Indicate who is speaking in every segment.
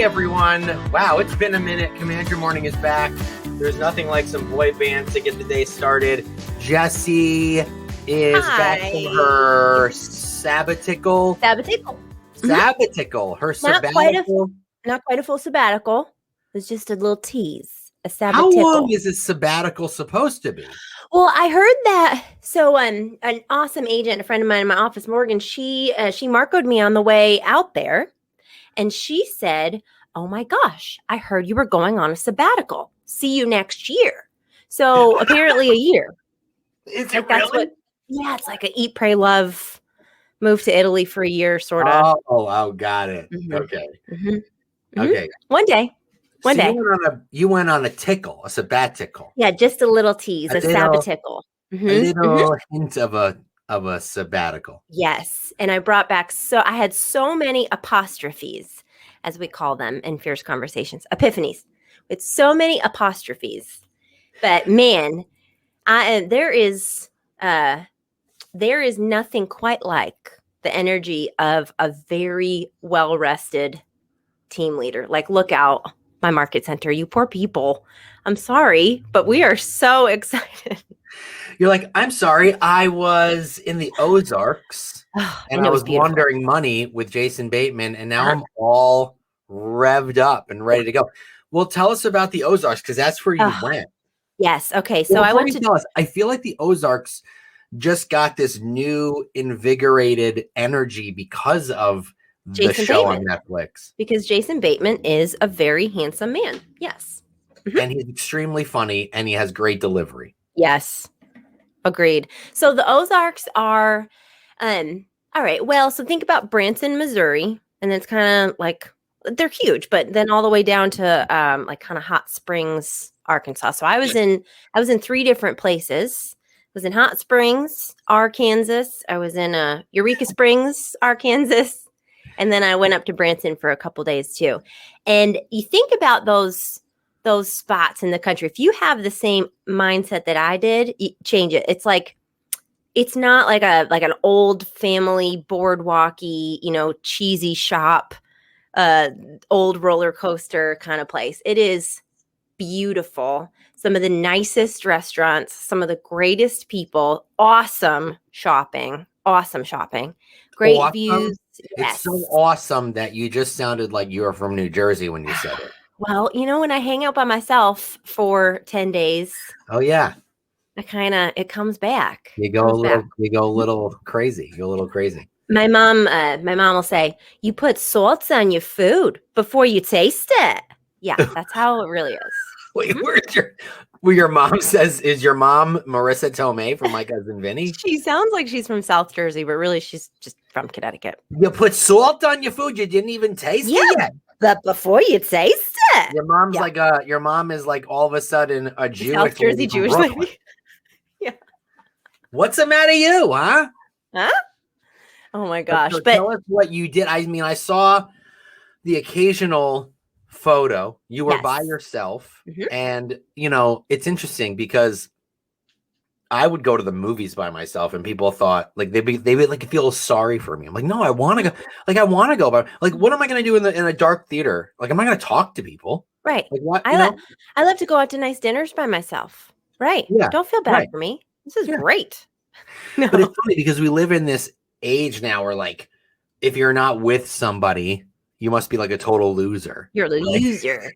Speaker 1: everyone. Wow, it's been a minute. Command Your Morning is back. There's nothing like some boy bands to get the day started. Jessie is back from her sabbatical. Sabbatical. Her sabbatical.
Speaker 2: Not quite a full sabbatical. It's just a little tease. A sabbatical.
Speaker 1: How long is a sabbatical supposed to be?
Speaker 2: Well, I heard that. So an awesome agent, a friend of mine in my office, Morgan, she marcoed me on the way out there. And she said, "Oh my gosh, I heard you were going on a sabbatical. See you next year." So apparently a year.
Speaker 1: Is
Speaker 2: like
Speaker 1: it
Speaker 2: that's
Speaker 1: really?
Speaker 2: It's like a eat, pray, love, move to Italy for a year sort of.
Speaker 1: Oh, got it.
Speaker 2: Mm-hmm.
Speaker 1: Okay.
Speaker 2: Mm-hmm.
Speaker 1: Okay.
Speaker 2: One day.
Speaker 1: You went on a tickle, a sabbatical.
Speaker 2: Yeah, just a little tease, a sabbatical.
Speaker 1: Mm-hmm. A little hint of a sabbatical.
Speaker 2: Yes. And I brought back, I had so many apostrophes, as we call them in Fierce Conversations, epiphanies, with so many apostrophes. But man, there is nothing quite like the energy of a very well-rested team leader. Like, look out, my market center, you poor people. I'm sorry, but we are so excited.
Speaker 1: You're like, I'm sorry, I was in the Ozarks and I was laundering money with Jason Bateman, and now I'm all revved up and ready to go. Well, tell us about the Ozarks, because that's where you went.
Speaker 2: Yes. Okay. So I went to
Speaker 1: tell us. I feel like the Ozarks just got this new invigorated energy because of the show on Netflix.
Speaker 2: Because Jason Bateman is a very handsome man. Yes.
Speaker 1: Mm-hmm. And he's extremely funny, and he has great delivery.
Speaker 2: Yes. Agreed. So the Ozarks are, all right. Well, so think about Branson, Missouri, and it's kind of like, they're huge, but then all the way down to like kind of Hot Springs, Arkansas. So I was in 3 different places. I was in Hot Springs, Arkansas. I was in Eureka Springs, Arkansas. And then I went up to Branson for a couple days too. And you think about those spots in the country. If you have the same mindset that I did, you change it. It's like, it's not like an old family boardwalky, cheesy shop, old roller coaster kind of place. It is beautiful. Some of the nicest restaurants, some of the greatest people, awesome shopping, great views. Yes.
Speaker 1: It's so awesome that you just sounded like you were from New Jersey when you said it.
Speaker 2: Well, when I hang out by myself for 10 days.
Speaker 1: Oh yeah.
Speaker 2: It comes back.
Speaker 1: You go a little crazy. My
Speaker 2: mom will say, "You put salts on your food before you taste it." Yeah, that's how it really is.
Speaker 1: Wait, where your mom says, is your mom Marissa Tomei from My Cousin Vinny?
Speaker 2: She sounds like she's from South Jersey, but really she's just from Connecticut.
Speaker 1: You put salt on your food, you didn't even taste it yet.
Speaker 2: But before you taste it.
Speaker 1: Your mom's your mom is like all of a sudden a Jewish
Speaker 2: South Jersey Jewish lady. Yeah.
Speaker 1: What's the matter, you, huh?
Speaker 2: Huh? Oh my gosh.
Speaker 1: But tell us what you did. I mean, I saw the occasional photo. You were by yourself. Mm-hmm. And it's interesting because I would go to the movies by myself, and people thought like they would like feel sorry for me. I'm like, no, I want to go. Like, I want to go, but like, what am I going to do in a dark theater? Like, I'm not going to talk to people.
Speaker 2: Right.
Speaker 1: Like, what?
Speaker 2: I love to go out to nice dinners by myself. Right. Yeah. Don't feel bad for me. This is great. No.
Speaker 1: But it's funny because we live in this age now where, like, if you're not with somebody, you must be like a total loser.
Speaker 2: You're a loser.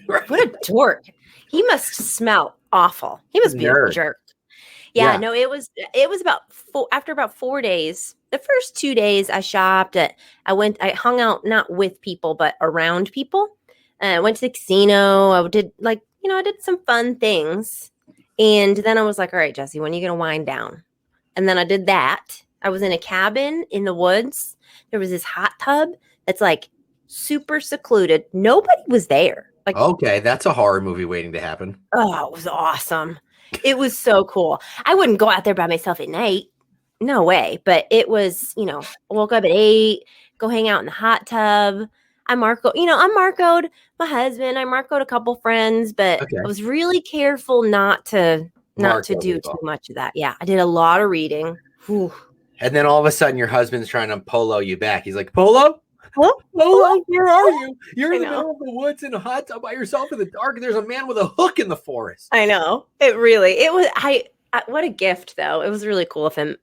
Speaker 2: Right. What a dork. He must smell awful. He must be a jerk. Yeah, no, it was after about 4 days. The first 2 days I shopped. I hung out not with people, but around people. I went to the casino. I did I did some fun things. And then I was like, all right, Jessie, when are you going to wind down? And then I did that. I was in a cabin in the woods. There was this hot tub that's like super secluded. Nobody was there. Like,
Speaker 1: okay, that's a horror movie waiting to happen.
Speaker 2: Oh, it was awesome. It was so cool. I wouldn't go out there by myself at night. No way. But it was, I woke up at 8, go hang out in the hot tub. I marcoed my husband. I marcoed a couple friends, but I was really careful not to do too much of that. Yeah, I did a lot of reading. Whew.
Speaker 1: And then all of a sudden your husband's trying to polo you back. He's like, polo? Oh, where are you? You're in the middle of the woods in a hot tub by yourself in the dark, and there's a man with a hook in the forest.
Speaker 2: I know. It was, what a gift, though. It was really cool of him.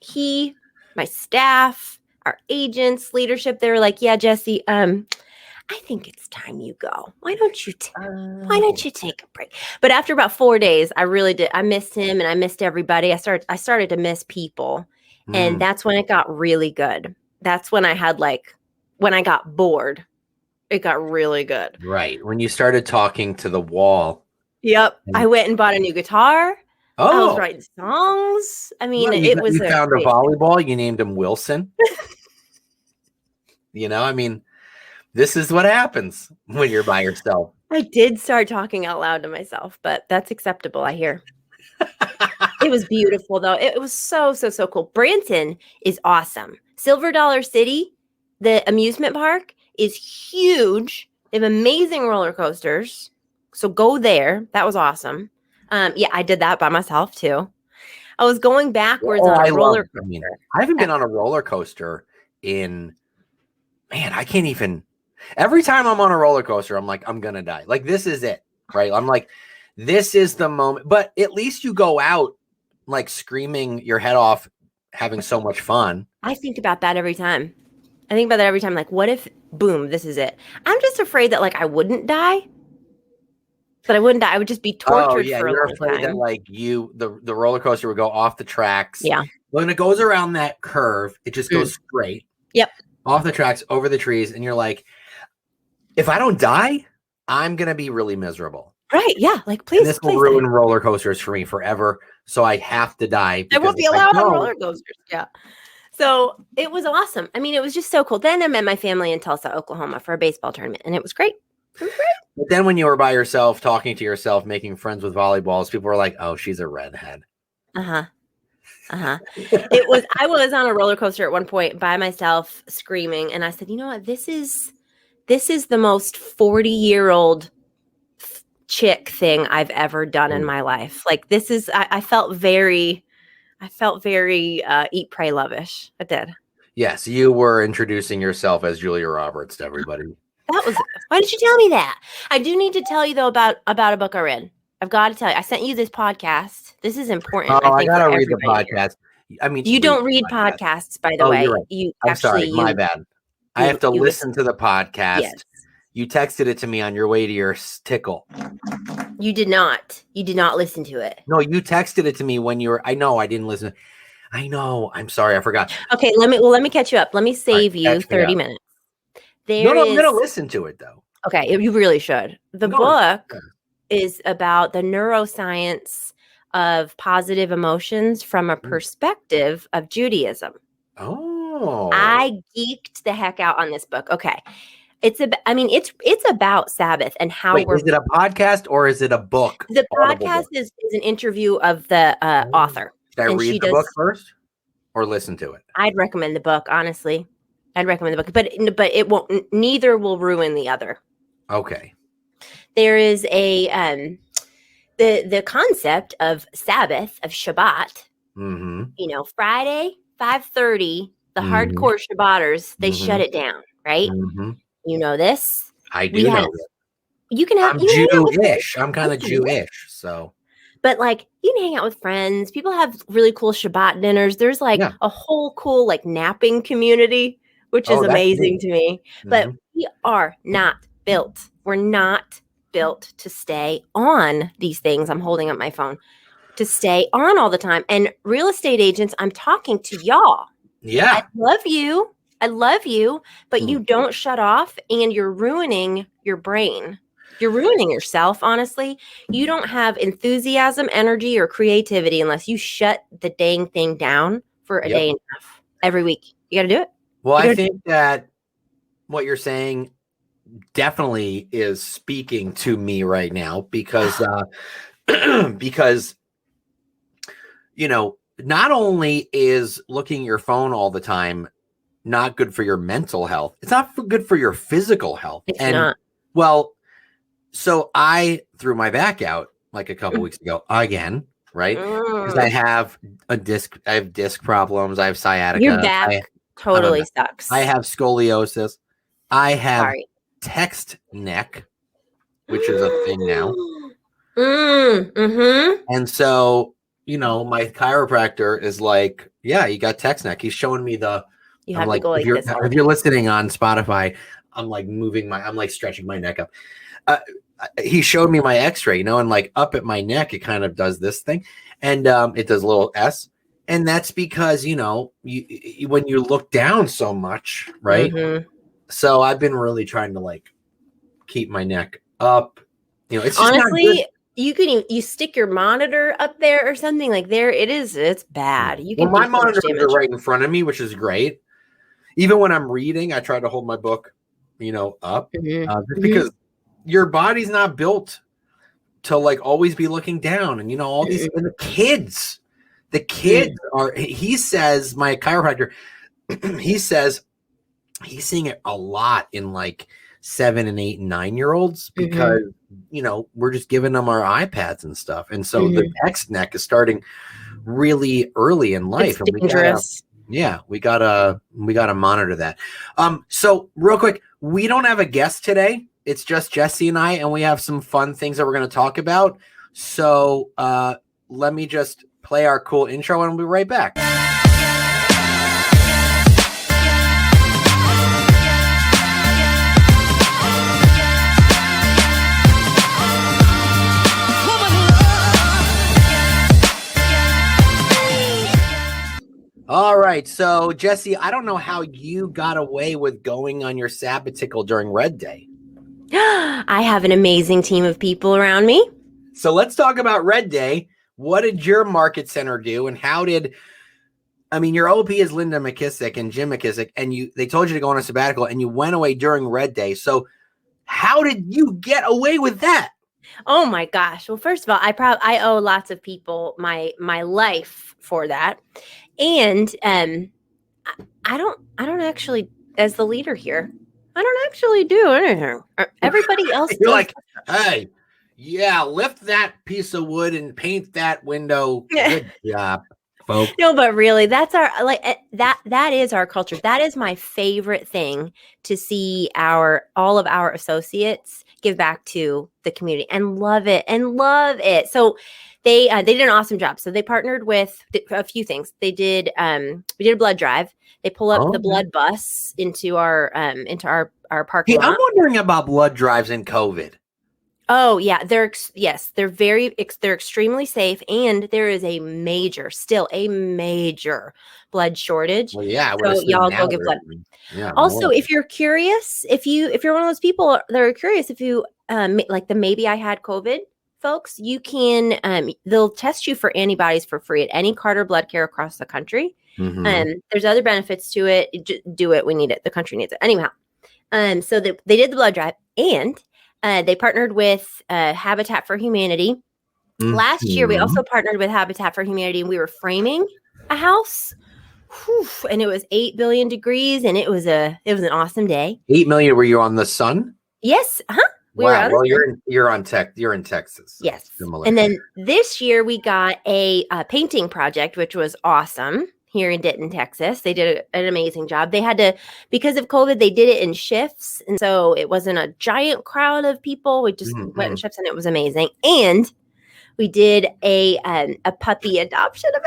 Speaker 2: He, my staff, our agents, leadership, they were like, yeah, Jessie, I think it's time you go. Why don't you take a break? But after about 4 days, I really did. I missed him and I missed everybody. I started to miss people. And that's when it got really good. That's when I had when I got bored, it got really good.
Speaker 1: Right. When you started talking to the wall.
Speaker 2: Yep. I went and bought a new guitar. I was writing songs. I mean,
Speaker 1: you found a volleyball. You named him Wilson. I mean, this is what happens when you're by yourself.
Speaker 2: I did start talking out loud to myself, but that's acceptable, I hear. It was beautiful, though. It was so cool. Branson is awesome. Silver Dollar City, the amusement park, is huge. They have amazing roller coasters. So go there. That was awesome. Yeah, I did that by myself, too. I was going backwards on a roller coaster.
Speaker 1: I haven't been on a roller coaster in, I can't even. Every time I'm on a roller coaster, I'm like, I'm going to die. Like, this is it, right? I'm like, this is the moment. But at least you go out, like, screaming your head off, having so much fun.
Speaker 2: I think about that every time. Like, what if, boom, this is it? I'm just afraid that, I wouldn't die. But I wouldn't die. I would just be tortured for a long time.
Speaker 1: That, the roller coaster would go off the tracks.
Speaker 2: Yeah.
Speaker 1: When it goes around that curve, it just goes straight.
Speaker 2: Yep.
Speaker 1: Off the tracks, over the trees. And you're like, if I don't die, I'm going to be really miserable.
Speaker 2: Right. Yeah. Please.
Speaker 1: And this will ruin roller coasters for me forever. So I have to die.
Speaker 2: I won't be allowed on roller coasters. Yeah. So it was awesome. I mean, it was just so cool. Then I met my family in Tulsa, Oklahoma for a baseball tournament, and it was great.
Speaker 1: But then when you were by yourself, talking to yourself, making friends with volleyballs, people were like, oh, she's a redhead.
Speaker 2: I was on a roller coaster at one point by myself screaming. And I said, you know what? This is the most 40-year-old chick thing I've ever done in my life. This is, I felt very eat, pray, lovish. I did.
Speaker 1: Yes. You were introducing yourself as Julia Roberts to everybody.
Speaker 2: Why did you tell me that? I do need to tell you, though, about a book I read. I've got to tell you. I sent you this podcast. This is important.
Speaker 1: I got to read the podcast. I mean,
Speaker 2: you don't read podcasts, by the way. Right.
Speaker 1: I'm sorry. My bad. I have to listen to the podcast. Yes. You texted it to me on your way to your tickle.
Speaker 2: You did not. You did not listen to it.
Speaker 1: No, you texted it to me when you were. I know. I didn't listen. I know. I'm sorry. I forgot.
Speaker 2: Okay. Let me catch you up. Let me save you 30 minutes.
Speaker 1: I'm going to listen to it, though.
Speaker 2: Okay. You really should. The book is about the neuroscience of positive emotions from a perspective of Judaism.
Speaker 1: Oh.
Speaker 2: I geeked the heck out on this book. Okay. It's about Sabbath and how
Speaker 1: is it a podcast or is it a book?
Speaker 2: The podcast is an interview of the author.
Speaker 1: Should I read the book first or listen to it?
Speaker 2: I'd recommend the book, honestly. I'd recommend the book, but it won't. Neither will ruin the other.
Speaker 1: Okay.
Speaker 2: There is a the concept of Sabbath, of Shabbat.
Speaker 1: Mm-hmm.
Speaker 2: Friday 5:30. The hardcore Shabbaters, they shut it down, right?
Speaker 1: Mm-hmm.
Speaker 2: You know this.
Speaker 1: I do know this.
Speaker 2: You can have.
Speaker 1: I'm Jewish. I'm kind of Jewish, so.
Speaker 2: But you can hang out with friends. People have really cool Shabbat dinners. There's a whole cool napping community, which is amazing to me. Mm-hmm. But we are not built. We're not built to stay on these things. I'm holding up my phone to stay on all the time. And real estate agents, I'm talking to y'all.
Speaker 1: Yeah.
Speaker 2: I love you, but you don't shut off and you're ruining your brain. You're ruining yourself, honestly. You don't have enthusiasm, energy, or creativity unless you shut the dang thing down for a day and a half every week. You got to do it.
Speaker 1: Well, I think that what you're saying definitely is speaking to me right now because not only is looking at your phone all the time not good for your mental health, it's not good for your physical health.
Speaker 2: It's not.
Speaker 1: Well, so I threw my back out a couple weeks ago again, right? Because I have disc problems. I have sciatica.
Speaker 2: Your back totally sucks.
Speaker 1: I have scoliosis. I have text neck, which is a thing now. And so, my chiropractor is like, yeah, you got text neck. He's showing me
Speaker 2: you have to go like this.
Speaker 1: If you're listening on Spotify, I'm like I'm like stretching my neck up. He showed me my x-ray, and like up at my neck, it kind of does this thing. And it does a little S. And that's because, when you look down so much, right? So I've been really trying to like keep my neck up. It's just
Speaker 2: honestly, you stick your monitor up there or something like there. It's bad. You can
Speaker 1: my monitors are right in front of me, which is great. Even when I'm reading, I try to hold my book, up just because your body's not built to like always be looking down. And, all these and the kids are, he says, my chiropractor, he says he's seeing it a lot in like 7 and 8 and 9-year-olds because, we're just giving them our iPads and stuff. And so the text neck is starting really early in life.
Speaker 2: It's dangerous.
Speaker 1: We gotta monitor that. So real quick, we don't have a guest today. It's just Jessie and I, and we have some fun things that we're going to talk about. So let me just play our cool intro and we'll be right back. All right, so Jessie, I don't know how you got away with going on your sabbatical during Red Day.
Speaker 2: I have an amazing team of people around me.
Speaker 1: So let's talk about Red Day. What did your market center do, and how did? I mean, your OP is Linda McKissick and Jim McKissick, and they told you to go on a sabbatical, and you went away during Red Day. So how did you get away with that?
Speaker 2: Oh my gosh! Well, first of all, I owe lots of people my life for that. And I don't actually, as the leader here, I don't actually do anything. Everybody else
Speaker 1: You're
Speaker 2: does.
Speaker 1: like, hey, yeah, lift that piece of wood and paint that window. Good job, folks.
Speaker 2: No, but really, that's our that is our culture. That is my favorite thing to see all of our associates give back to the community and love it. So they did an awesome job. So they partnered with a few things. They did we did a blood drive. They pull up the blood bus into our parking lot.
Speaker 1: I'm wondering about blood drives in COVID.
Speaker 2: Oh yeah, they're extremely safe, and there is still a major blood shortage.
Speaker 1: Well, yeah,
Speaker 2: so y'all go get blood.
Speaker 1: Yeah.
Speaker 2: Also, if you're curious, if you're one of those people that are curious, if you like the maybe I had COVID folks, you can they'll test you for antibodies for free at any Carter blood care across the country. There's other benefits to it. Do it. We need it. The country needs it. Anyhow, so they did the blood drive, and they partnered with Habitat for Humanity. Last year, we also partnered with Habitat for Humanity, and we were framing a house. And it was 8 billion degrees, and it was an awesome day.
Speaker 1: 8 million. Were you on the sun?
Speaker 2: Yes.
Speaker 1: Wow. Well, you're in Texas. So
Speaker 2: yes.
Speaker 1: Similar.
Speaker 2: And then this year we got a painting project, which was awesome here in Denton, Texas. They did an amazing job. They had to, because of COVID, they did it in shifts, and so it wasn't a giant crowd of people. We just went in shifts, and it was amazing. And we did a puppy adoption event.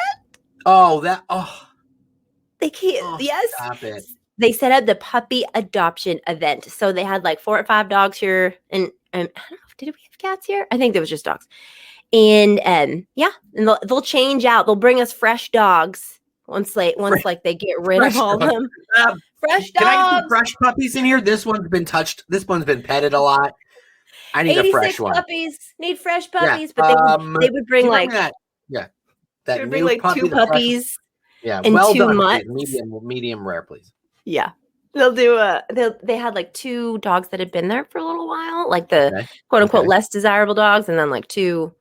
Speaker 2: They can't. Yes.
Speaker 1: Stop it.
Speaker 2: They set up the puppy adoption event. So they had like 4 or 5 dogs here. And I don't know, did we have cats here? I think there was just dogs. And and they'll change out. They'll bring us fresh dogs once they get rid of all of them. Fresh dogs.
Speaker 1: Can I get some fresh puppies in here? This one's been touched. This one's been petted a lot. I need a fresh one.
Speaker 2: Need fresh puppies. But they would bring like
Speaker 1: that.
Speaker 2: Yeah. They would bring like 2 puppies.
Speaker 1: Yeah.
Speaker 2: In
Speaker 1: well
Speaker 2: 2
Speaker 1: done.
Speaker 2: months.
Speaker 1: Medium rare, please.
Speaker 2: Yeah. They'll do they had like 2 dogs that had been there for a little while, like the quote unquote less desirable dogs, and then like 2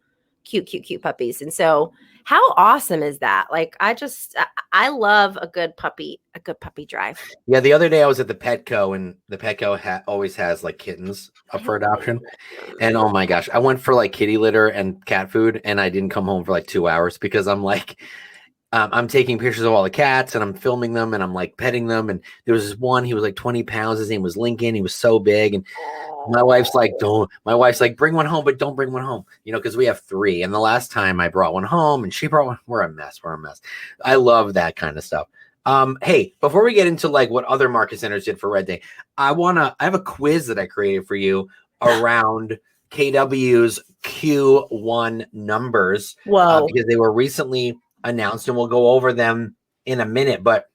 Speaker 2: cute puppies. And so how awesome is that? Like I love a good puppy drive.
Speaker 1: Yeah, the other day I was at the Petco, and the Petco always has like kittens up for adoption. And oh my gosh, I went for like kitty litter and cat food, and I didn't come home for like 2 hours because I'm like I'm taking pictures of all the cats and I'm filming them and I'm like petting them. And there was this one, he was like 20 pounds. His name was Lincoln. He was so big. And my wife's like, bring one home, but don't bring one home, because we have 3. And the last time I brought one home and she brought one, we're a mess. I love that kind of stuff. Hey, before we get into like what other market centers did for Red Day, I have a quiz that I created for you around KW's Q1 numbers.
Speaker 2: Whoa.
Speaker 1: Because they were recently announced, and we'll go over them in a minute, but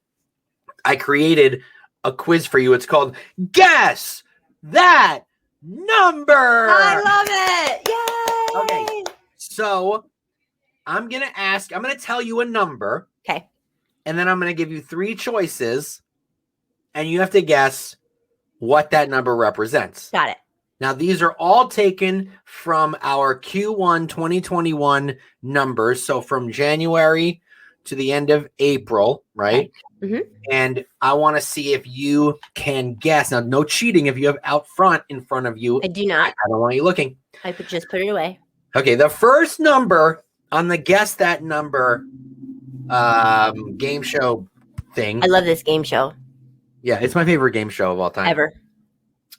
Speaker 1: I created a quiz for you. It's called Guess That Number.
Speaker 2: I love it. Yay.
Speaker 1: Okay. So I'm going to tell you a number.
Speaker 2: Okay.
Speaker 1: And then I'm going to give you 3 choices and you have to guess what that number represents.
Speaker 2: Got it.
Speaker 1: Now, these are all taken from our Q1 2021 numbers. So from January to the end of April, right?
Speaker 2: Okay. Mm-hmm.
Speaker 1: And I want to see if you can guess. Now, no cheating if you have out front in front of you.
Speaker 2: I do not.
Speaker 1: I don't want you looking.
Speaker 2: I could just put it away.
Speaker 1: Okay, the first number on the Guess That Number game show thing.
Speaker 2: I love this game show.
Speaker 1: Yeah, it's my favorite game show of all time.
Speaker 2: Ever.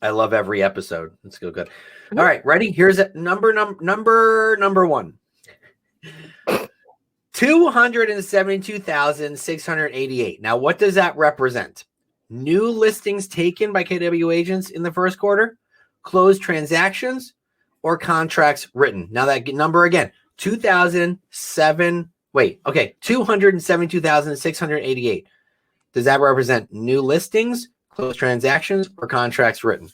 Speaker 1: I love every episode. Let's go good. Mm-hmm. All right, ready? Here's a number 1. 272,688. Now, what does that represent? New listings taken by KW agents in the first quarter, closed transactions, or contracts written. Now, that number again, 272,688. Does that represent new listings, closed transactions, or contracts written?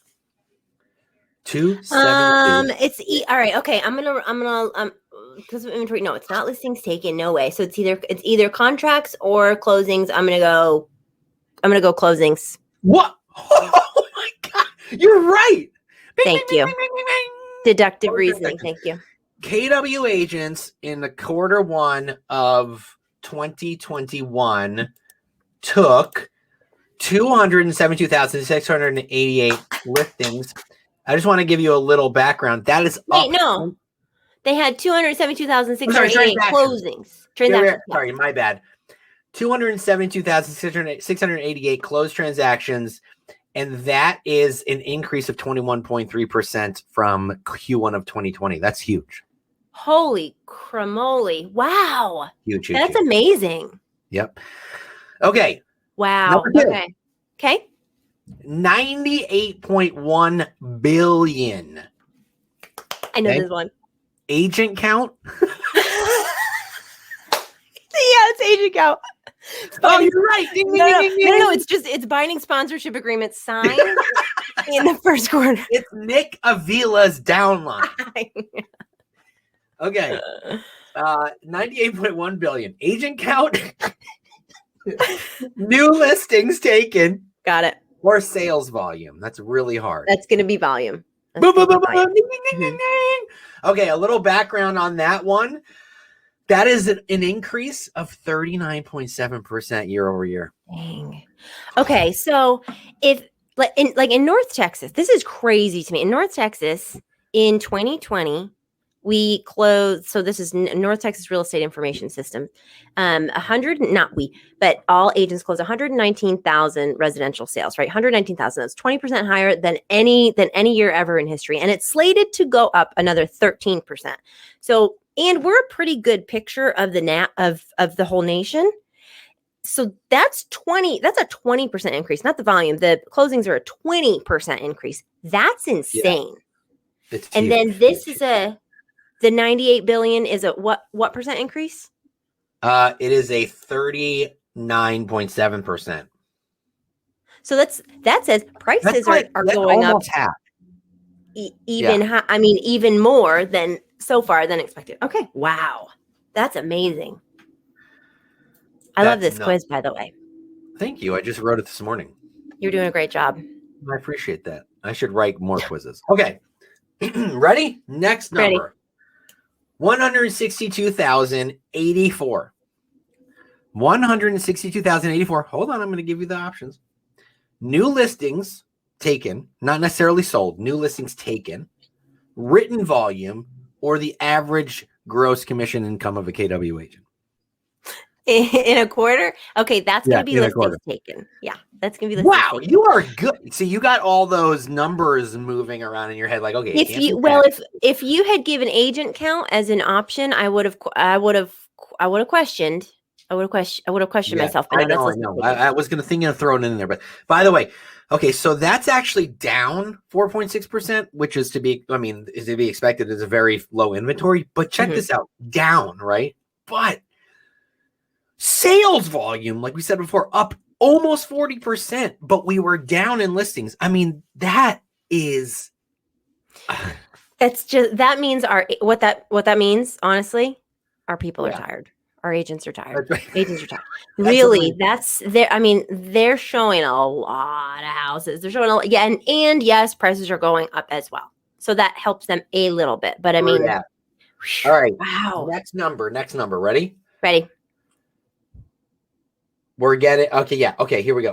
Speaker 1: 272.
Speaker 2: It's all right. Okay, I'm gonna because of inventory. No, it's not listings taken. No way. So it's either contracts or closings. I'm gonna go closings.
Speaker 1: What? Oh my God! You're right.
Speaker 2: Thank you. Deductive reasoning. Thank you.
Speaker 1: KW agents in the quarter 1 of 2021 took 272,688 listings. I just want to give you a little background. That is
Speaker 2: no. They had 272,688 closings. Transactions.
Speaker 1: Sorry, my bad. 272,688 closed transactions, and that is an increase of 21.3% from Q1 of 2020. That's huge.
Speaker 2: Holy cramoly. Wow.
Speaker 1: Huge.
Speaker 2: That's amazing.
Speaker 1: Yep. Okay.
Speaker 2: Wow. Okay.
Speaker 1: 98.1 billion.
Speaker 2: I know this one.
Speaker 1: Agent count?
Speaker 2: It's agent count.
Speaker 1: Oh, you're right.
Speaker 2: No. It's binding sponsorship agreements signed in the first quarter.
Speaker 1: It's Nick Avila's downline. Okay. 98.1 billion. Agent count. New listings taken.
Speaker 2: Got it.
Speaker 1: Or sales volume. That's really hard.
Speaker 2: That's going to be volume.
Speaker 1: Boom, boom, boom, boom. Ding, ding, ding, ding. Okay, a little background on that one. That is an increase of 39.7% year over year.
Speaker 2: Dang. Okay, so if in North Texas, this is crazy to me. In North Texas, in 2020, we closed. So this is North Texas Real Estate Information System. But all agents closed 119,000 residential sales. Right, 119,000. That's 20% higher than any year ever in history, and it's slated to go up another 13%. So, and we're a pretty good picture of the whole nation. So that's a 20% increase, not the volume. The closings are a 20% increase. That's insane.
Speaker 1: Yeah.
Speaker 2: And then this is the 98 billion is a what percent increase?
Speaker 1: It is a 39.7%.
Speaker 2: So that says prices are going up
Speaker 1: half.
Speaker 2: Even more than so far than expected. Okay. Wow. That's amazing. I love this quiz, by the way.
Speaker 1: Thank you. I just wrote it this morning.
Speaker 2: You're doing a great job.
Speaker 1: I appreciate that. I should write more quizzes. Okay. Ready? Next number. Ready. 162,084. 162,084. Hold on. I'm going to give you the options. New listings taken, not necessarily sold. New listings taken, written volume, or the average gross commission income of a KW agent.
Speaker 2: In a quarter? Okay, that's going to be listings taken. Yeah, that's going to be listings taken.
Speaker 1: You are good. See, you got all those numbers moving around in your head. Like, okay,
Speaker 2: if you had given agent count as an option, I would have questioned. I would have questioned myself.
Speaker 1: But I know. I was going to think of throwing it in there. But by the way, okay, so that's actually down 4.6%, which is to be expected. It's a very low inventory. But check this out, down, right? But sales volume, like we said before, up almost 40%. But we were down in listings. I mean, that is.
Speaker 2: That means what that means. Honestly, our people are tired. Our agents are tired.
Speaker 1: Right.
Speaker 2: Agents are tired. Really, they're showing a lot of houses. They're showing and yes, prices are going up as well. So that helps them a little bit. But I mean,
Speaker 1: all right.
Speaker 2: Wow.
Speaker 1: Next number. Ready?
Speaker 2: Ready.
Speaker 1: We're getting okay. Here we go.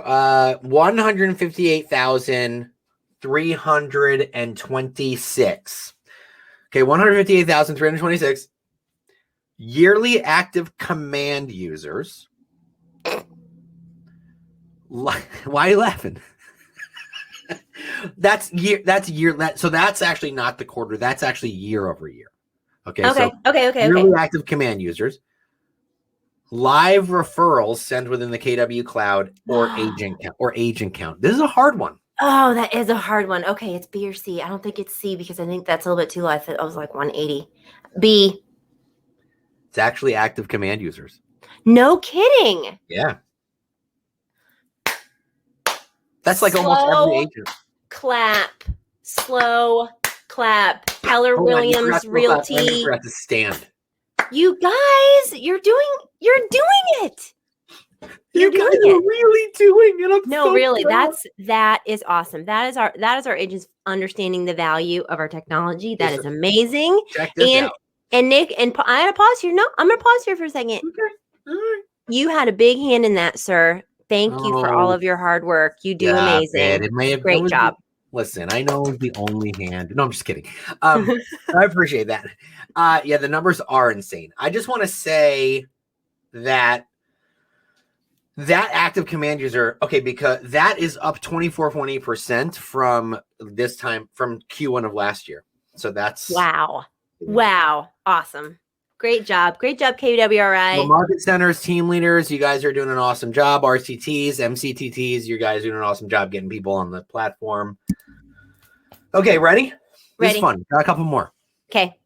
Speaker 1: 158,326. Okay, 158,326. Yearly active command users. Why are you laughing? So that's actually not the quarter. That's actually year over year. Okay. Yearly active command users. Live referrals sent within the KW cloud or agent count. This is a hard one.
Speaker 2: Oh, that is a hard one. Okay, it's B or C. I don't think it's C because I think that's a little bit too low. I was like 180. B.
Speaker 1: It's actually active command users.
Speaker 2: No kidding.
Speaker 1: Yeah. That's like almost every agent.
Speaker 2: Slow clap. Keller Williams Realty.
Speaker 1: I forgot to stand.
Speaker 2: You guys, you're doing it.
Speaker 1: You guys are really doing it.
Speaker 2: Really, that is awesome. That is our agents understanding the value of our technology. That is amazing.
Speaker 1: Check this out.
Speaker 2: And Nick, and I'm going to pause here. No, I'm going to pause here for a second.
Speaker 1: Okay. All right.
Speaker 2: You had a big hand in that, sir. Thank you for all of your hard work. You do amazing. Great job.
Speaker 1: Listen, I know the only hand. No, I'm just kidding. I appreciate that. The numbers are insane. I just want to say that active command user, because that is up 24.8% from this time from Q1 of last year. So that's
Speaker 2: wow, awesome. Great job, KWRI.
Speaker 1: Well, market centers, team leaders, you guys are doing an awesome job. RCTs, MCTTs, you guys are doing an awesome job getting people on the platform. Okay, ready? This is fun. Got a couple more.
Speaker 2: Okay.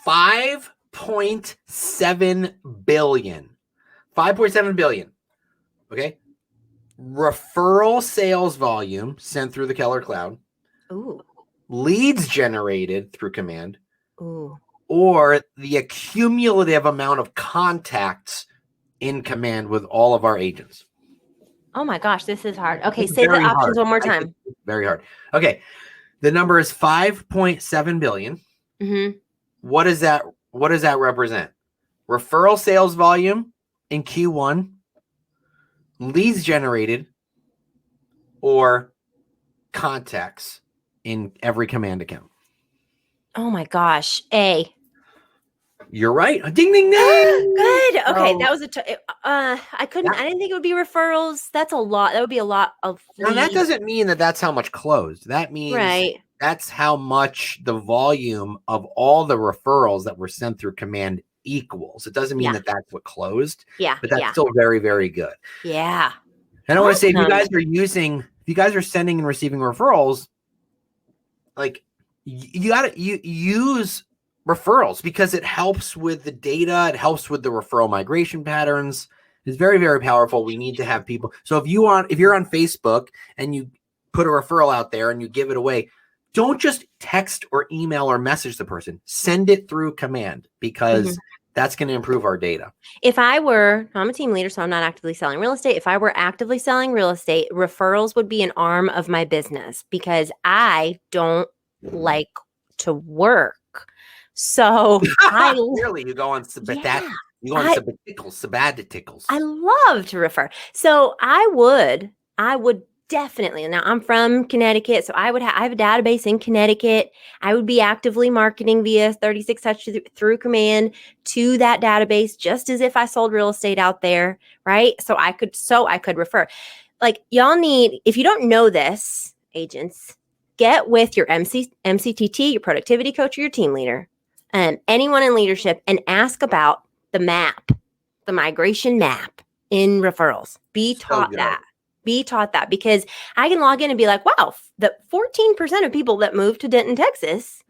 Speaker 1: 5.7 billion. 5.7 billion. Okay. Referral sales volume sent through the Keller Cloud.
Speaker 2: Ooh.
Speaker 1: Leads generated through command.
Speaker 2: Ooh.
Speaker 1: Or the cumulative amount of contacts in command with all of our agents.
Speaker 2: Oh my gosh, this is hard. Okay, say the options one more time.
Speaker 1: Very hard. Okay. The number is 5.7 billion.
Speaker 2: Mm-hmm.
Speaker 1: What does that represent? Referral sales volume in Q1, leads generated, or contacts in every command account?
Speaker 2: Oh my gosh. A.
Speaker 1: You're right. Ding, ding, ding.
Speaker 2: Good. Okay. That was I didn't think it would be referrals. That's a lot. That would be a lot of.
Speaker 1: Now, that doesn't mean that's how much closed. That means that's how much the volume of all the referrals that were sent through command equals. It doesn't mean that's what closed.
Speaker 2: Yeah.
Speaker 1: But that's still very, very good.
Speaker 2: Yeah.
Speaker 1: And I want to say, if you guys are sending and receiving referrals, like you use referrals because it helps with the data. It helps with the referral migration patterns. It's very, very powerful. We need to have people. So if you're on Facebook and you put a referral out there and you give it away, don't just text or email or message the person. Send it through command because that's going to improve our data.
Speaker 2: I'm a team leader, so I'm not actively selling real estate. If I were actively selling real estate, referrals would be an arm of my business because I don't like to work. So
Speaker 1: really, you go on sabbaticals.
Speaker 2: I love to refer. So I would definitely. Now I'm from Connecticut, so I have a database in Connecticut. I would be actively marketing via 36 Touch through Command to that database, just as if I sold real estate out there, right? So I could refer. Like, y'all need, if you don't know this, agents, get with your MCTT, your productivity coach, or your team leader, anyone in leadership, and ask about the map, the migration map in referrals. Be taught that, because I can log in and be like, wow, the 14% of people that moved to Denton, Texas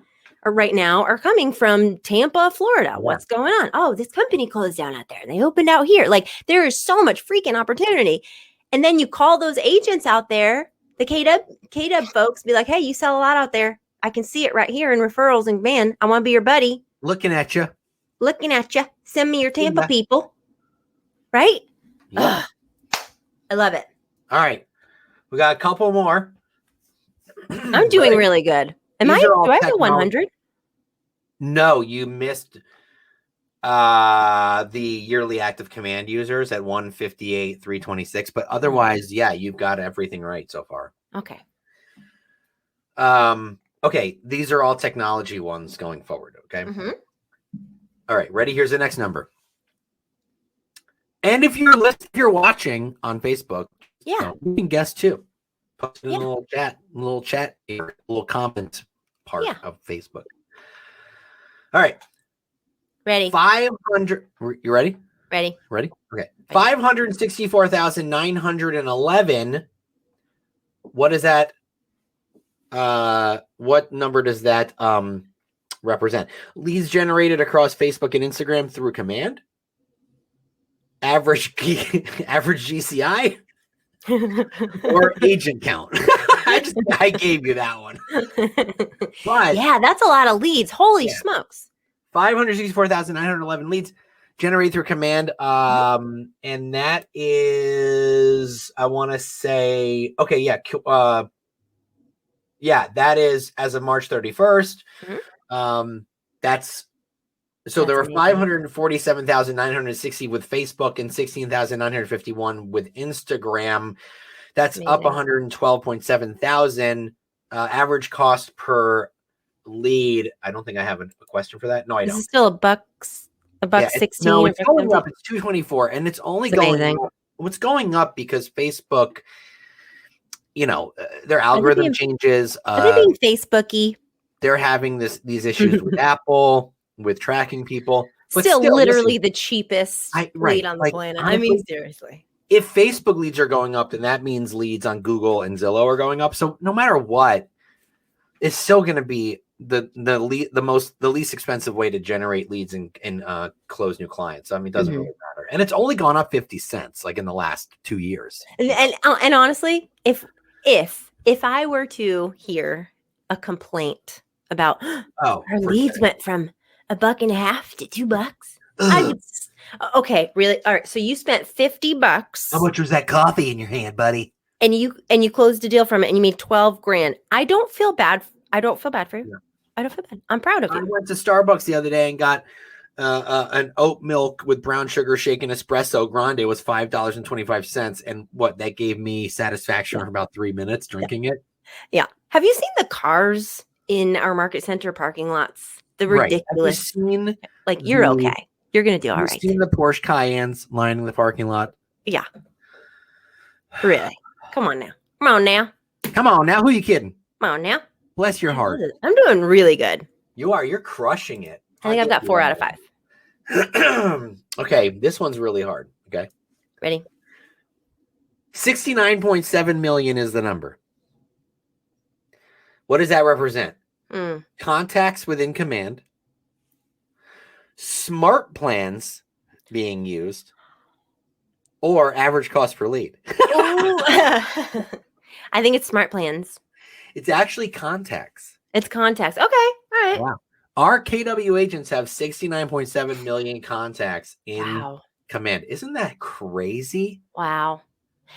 Speaker 2: right now are coming from Tampa, Florida. Yeah. What's going on? Oh, this company closed down out there and they opened out here. Like, there is so much freaking opportunity. And then you call those agents out there, the KW folks, be like, hey, you sell a lot out there. I can see it right here in referrals, and man, I want to be your buddy.
Speaker 1: Looking at you.
Speaker 2: Send me your Tampa people. Right?
Speaker 1: Yeah.
Speaker 2: I love it.
Speaker 1: All right. We got a couple more.
Speaker 2: I'm doing really good. Do I have a 100?
Speaker 1: No, you missed the yearly active command users at 158,326. But otherwise, yeah, you've got everything right so far.
Speaker 2: Okay.
Speaker 1: Okay. These are all technology ones going forward. Okay.
Speaker 2: Mm-hmm.
Speaker 1: All right. Ready? Here's the next number. And if you're watching on Facebook,
Speaker 2: yeah,
Speaker 1: you can guess too. Post in a little chat, a little comment part of Facebook. All right.
Speaker 2: Ready.
Speaker 1: 500. You ready?
Speaker 2: Ready.
Speaker 1: Okay. 564,911. What is that? What number does that represent? Leads generated across Facebook and Instagram through command. Average GCI or agent count. I gave you that one. But
Speaker 2: yeah, that's a lot of leads. Holy smokes.
Speaker 1: 564,911 leads generated through command. And that is, I want to say, okay, that is as of March 31st. Mm-hmm. So there were 547,960 with Facebook and 16,951 with Instagram. That's amazing. Up 112.7 thousand. Average cost per lead. I don't think I have a question for that. No, I don't.
Speaker 2: Is it still a buck 16?
Speaker 1: No, it's going up. It's 224, and it's only going up. What's going up because Facebook, their algorithm changes.
Speaker 2: Are they being Facebooky?
Speaker 1: They're having these issues with Apple. With tracking people,
Speaker 2: but still literally the cheapest lead on the planet. I mean, seriously.
Speaker 1: If Facebook leads are going up, then that means leads on Google and Zillow are going up. So no matter what, it's still going to be the least expensive way to generate leads and close new clients. I mean, it doesn't really matter, and it's only gone up 50 cents like in the last 2 years.
Speaker 2: And honestly, if I were to hear a complaint about our leads went from $1.50 to $2, okay, really? All right. So you spent $50.
Speaker 1: How much was that coffee in your hand, buddy?
Speaker 2: And you closed a deal from it, and you made $12,000. I don't feel bad for you. Yeah. I don't feel bad. I'm proud of you.
Speaker 1: I went to Starbucks the other day and got an oat milk with brown sugar shaken espresso grande. Was $5.25, and that gave me satisfaction for about 3 minutes drinking it.
Speaker 2: Yeah. Have you seen the cars in our market center parking lots? The ridiculous. Like, you're okay. You're going to do all right.
Speaker 1: Seen the Porsche Cayennes lining the parking lot.
Speaker 2: Yeah. Really? Come on now.
Speaker 1: Who are you kidding?
Speaker 2: Come on now.
Speaker 1: Bless your heart.
Speaker 2: I'm doing really good.
Speaker 1: You are. You're crushing it.
Speaker 2: I think I've got 4 out of 5.
Speaker 1: Okay. This one's really hard. Okay.
Speaker 2: Ready?
Speaker 1: 69.7 million is the number. What does that represent? Contacts within command, smart plans being used, or average cost per lead.
Speaker 2: I think it's smart plans.
Speaker 1: It's actually contacts.
Speaker 2: It's contacts. Okay. All right.
Speaker 1: Wow. Our KW agents have 69.7 million contacts in command. Isn't that crazy?
Speaker 2: Wow.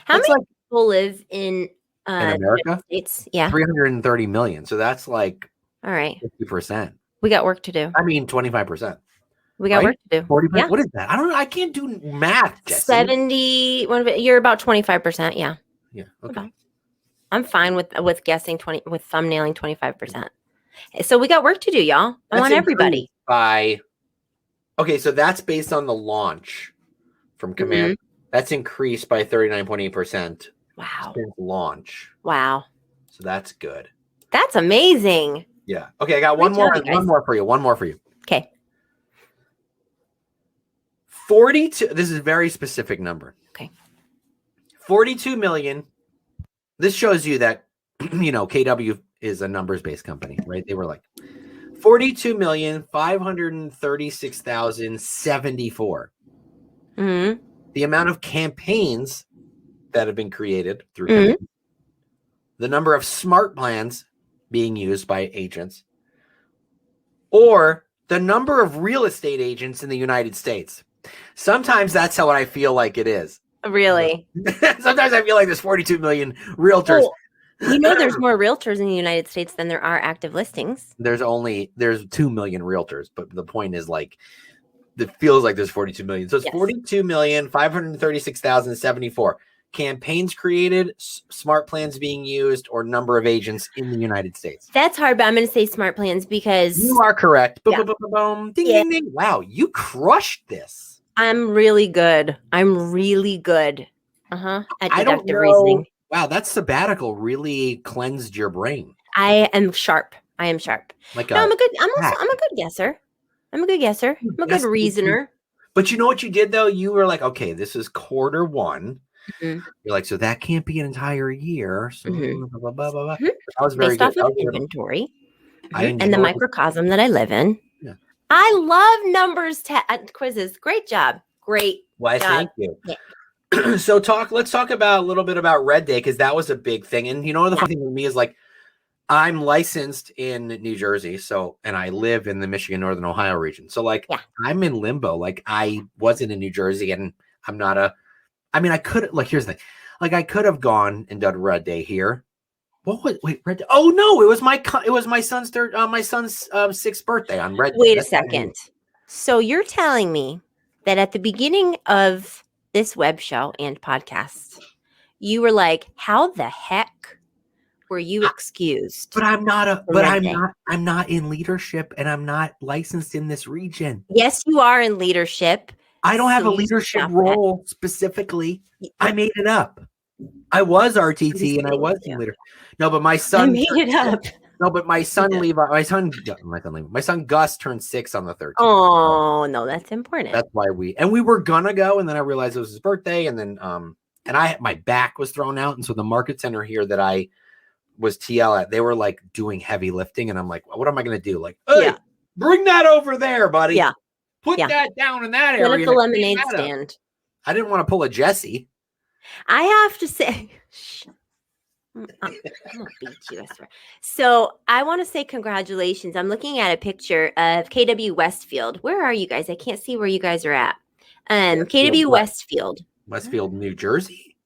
Speaker 2: How many people live in
Speaker 1: America?
Speaker 2: States? Yeah.
Speaker 1: 330 million. So that's like
Speaker 2: all right.
Speaker 1: 50%.
Speaker 2: We got work to do.
Speaker 1: I mean, 25%.
Speaker 2: We got work to do.
Speaker 1: 40%. Yeah. What is that? I don't know. I can't do math, Jessie.
Speaker 2: 70. You're about 25%. Yeah.
Speaker 1: Yeah. Okay.
Speaker 2: I'm fine with guessing 20 with thumbnailing 25%. So we got work to do, y'all. I want everybody.
Speaker 1: Okay, so that's based on the launch from Command. That's increased by 39.8%.
Speaker 2: Wow.
Speaker 1: Since launch.
Speaker 2: Wow.
Speaker 1: So that's good.
Speaker 2: That's amazing.
Speaker 1: Yeah. Okay, I got one more for you. One more for you.
Speaker 2: Okay.
Speaker 1: 42. This is a very specific number.
Speaker 2: Okay.
Speaker 1: 42 million. This shows you that, KW is a numbers-based company, right? They were like 42,536,074.
Speaker 2: Mm-hmm.
Speaker 1: The amount of campaigns that have been created through the number of smart plans being used by agents, or the number of real estate agents in the United States. Sometimes that's how I feel like it is.
Speaker 2: Really?
Speaker 1: Sometimes I feel like there's 42 million realtors.
Speaker 2: Well, there's more realtors in the United States than there are active listings.
Speaker 1: There's 2 million realtors, but the point is like it feels like there's 42 million. So it's 42,536,074 campaigns created, smart plans being used, or number of agents in the United States.
Speaker 2: That's hard, but I'm going to say smart plans because
Speaker 1: you are correct. Boom, boom, boom, boom. Ding, ding, ding. Wow, you crushed this.
Speaker 2: I'm really good. At deductive reasoning.
Speaker 1: Wow, that sabbatical really cleansed your brain.
Speaker 2: I am sharp. I'm a good guesser. I'm a good reasoner.
Speaker 1: But you know what you did though? You were like, okay, this is quarter one. You're like, so that can't be an entire year. So blah, blah, blah, blah. That was very
Speaker 2: based
Speaker 1: good.
Speaker 2: off of inventory
Speaker 1: and
Speaker 2: the microcosm that I live in.
Speaker 1: Yeah.
Speaker 2: I love numbers quizzes. Great job. Great.
Speaker 1: Well,
Speaker 2: job.
Speaker 1: Thank you. Yeah. So let's talk about a little bit about Red Day, because that was a big thing. And the funny thing with me is like, I'm licensed in New Jersey, and I live in the Michigan, Northern Ohio region. So I'm in limbo. Like I wasn't in New Jersey, and I'm not I could here's the thing. Like I could have gone and done Red Day here. Red Day? Oh no, it was my son's sixth birthday on Red Day.
Speaker 2: Wait a second. So you're telling me that at the beginning of this web show and podcast, you were like, how the heck were you excused?
Speaker 1: But I'm not in leadership, and I'm not licensed in this region.
Speaker 2: Yes, you are in leadership.
Speaker 1: I don't have a leadership role specifically. I made it up. I was RTT and I was in leader. No, but my son
Speaker 2: I made it up.
Speaker 1: No, but my son my son Gus turned 6 on the 13th.
Speaker 2: Oh no, that's important.
Speaker 1: That's why we were gonna go, and then I realized it was his birthday, and then my back was thrown out, and so the market center here that I was TL at, they were like doing heavy lifting, and I'm like, what am I gonna do? Like, hey, bring that over there, buddy.
Speaker 2: Yeah.
Speaker 1: Put that down in that area.
Speaker 2: What if the lemonade stand?
Speaker 1: I didn't want to pull a Jessie.
Speaker 2: I have to say, I'm gonna beat you, I swear. So I want to say congratulations. I'm looking at a picture of KW Westfield. Where are you guys? I can't see where you guys are at. KW Westfield.
Speaker 1: Westfield, New Jersey.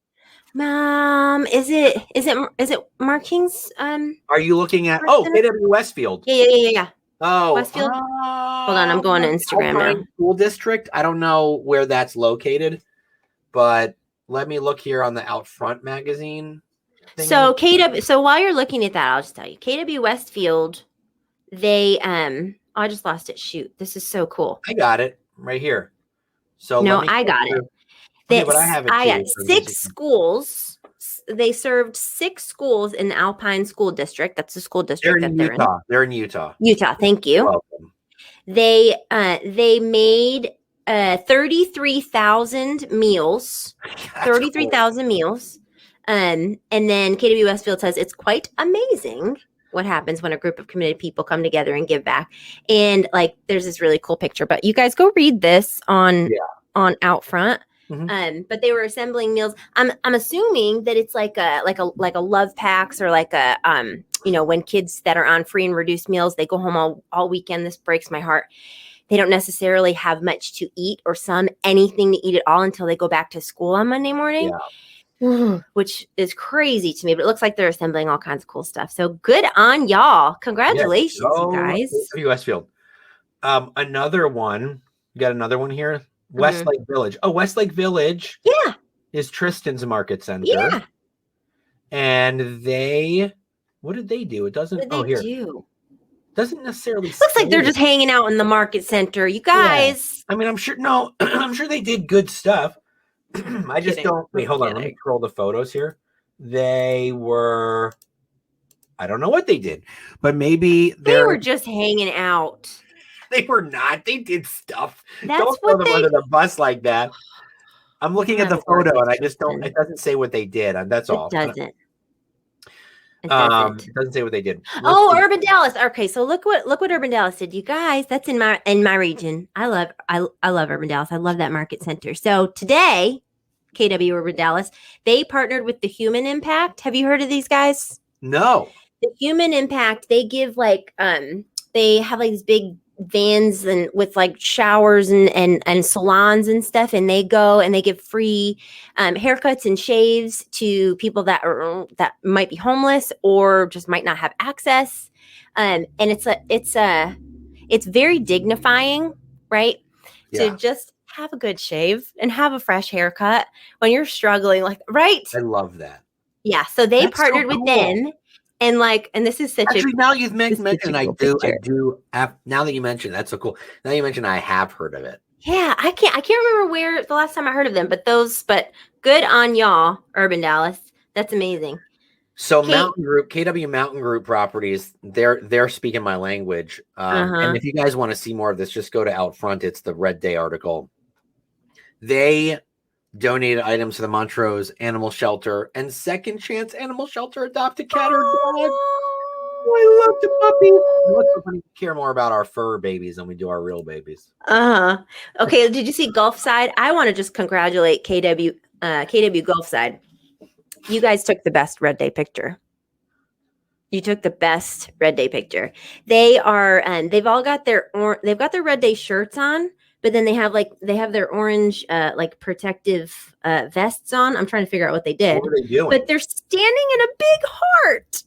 Speaker 2: Is it markings?
Speaker 1: Are you looking at KW Westfield?
Speaker 2: Yeah.
Speaker 1: Oh,
Speaker 2: Westfield. Hold on, I'm going to Instagram now.
Speaker 1: School district. I don't know where that's located, but let me look here on the Out Front magazine.
Speaker 2: So KW. So while you're looking at that, I'll just tell you, KW Westfield. They I just lost it. Shoot, this is so cool.
Speaker 1: I got it right here. So
Speaker 2: I got it.
Speaker 1: But I have it.
Speaker 2: I got 6 schools. They served 6 schools in the Alpine School District. That's the school district
Speaker 1: they're in Utah. They're in Utah.
Speaker 2: Utah. Thank you.
Speaker 1: You're welcome.
Speaker 2: They made 33,000 meals. 33,000 meals. And then KW Westfield says it's quite amazing what happens when a group of committed people come together and give back. And there's this really cool picture. But you guys go read this on Out Front. Mm-hmm. But they were assembling meals. I'm assuming that it's like a love packs, or like a when kids that are on free and reduced meals, they go home all weekend. This breaks my heart. They don't necessarily have much to eat, or anything to eat at all until they go back to school on Monday morning, which is crazy to me. But it looks like they're assembling all kinds of cool stuff. So good on y'all! Congratulations, you guys.
Speaker 1: Westfield. Another one. You got another one here. Westlake Village. Oh, Westlake Village.
Speaker 2: Yeah.
Speaker 1: Is Tristan's Market Center.
Speaker 2: Yeah.
Speaker 1: And what did they do? It doesn't.
Speaker 2: What did they do?
Speaker 1: Doesn't necessarily.
Speaker 2: Looks like they're just hanging out in the market center. You guys.
Speaker 1: Yeah. I mean, I'm sure. No, I'm sure they did good stuff. I just don't. Wait, hold on. Let me scroll the photos here. They were. I don't know what they did, but maybe
Speaker 2: they were just hanging out.
Speaker 1: They were not. They did stuff.
Speaker 2: That's
Speaker 1: don't throw them under the bus like that. I'm looking at the photo and I just don't. It doesn't say what they did. That's all.
Speaker 2: It doesn't.
Speaker 1: It doesn't say what they did.
Speaker 2: Urban Dallas. Okay, so look what Urban Dallas did. You guys, that's in my region. I love Urban Dallas. I love that market center. So today, KW Urban Dallas, they partnered with the Human Impact. Have you heard of these guys?
Speaker 1: No.
Speaker 2: The Human Impact, they give they have like these big vans and with like showers and salons and stuff, and they go and they give free haircuts and shaves to people that might be homeless or just might not have access. And it's very dignifying, right?
Speaker 1: Yeah.
Speaker 2: To just have a good shave and have a fresh haircut when you're struggling, like, right?
Speaker 1: I love that.
Speaker 2: Yeah. So they partnered with them. And this is such
Speaker 1: now you've mentioned, I do have, now that you mentioned, that's so cool. Now you mentioned, I have heard of it.
Speaker 2: Yeah, I can't remember where the last time I heard of them, but good on y'all, Urban Dallas. That's amazing.
Speaker 1: So KW Mountain Group Properties, they're speaking my language. And if you guys want to see more of this, just go to Out Front. It's the Red Day article. They donated items to the Montrose Animal Shelter and Second Chance Animal Shelter adopt a cat or dog. I love the puppies. We care more about our fur babies than we do our real babies.
Speaker 2: Okay, did you see Gulfside? I want to just congratulate KW Gulfside. You guys took the best Red Day picture. You took the best Red Day picture. They are, and they've all got their Red Day shirts on. But then they have their orange protective vests on. I'm trying to figure out what they did.
Speaker 1: What are they doing?
Speaker 2: But they're standing in a big heart.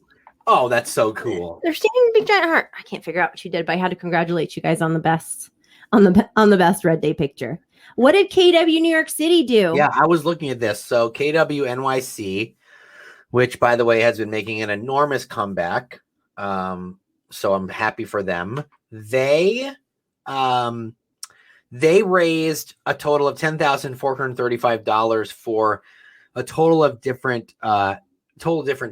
Speaker 1: Oh, that's so cool.
Speaker 2: They're standing in a big giant heart. I can't figure out what you did, but I had to congratulate you guys on the best best Red Day picture. What did KW New York City do?
Speaker 1: Yeah, I was looking at this. So KW NYC, which by the way has been making an enormous comeback. So I'm happy for them. They raised a total of $10,435 for a total of different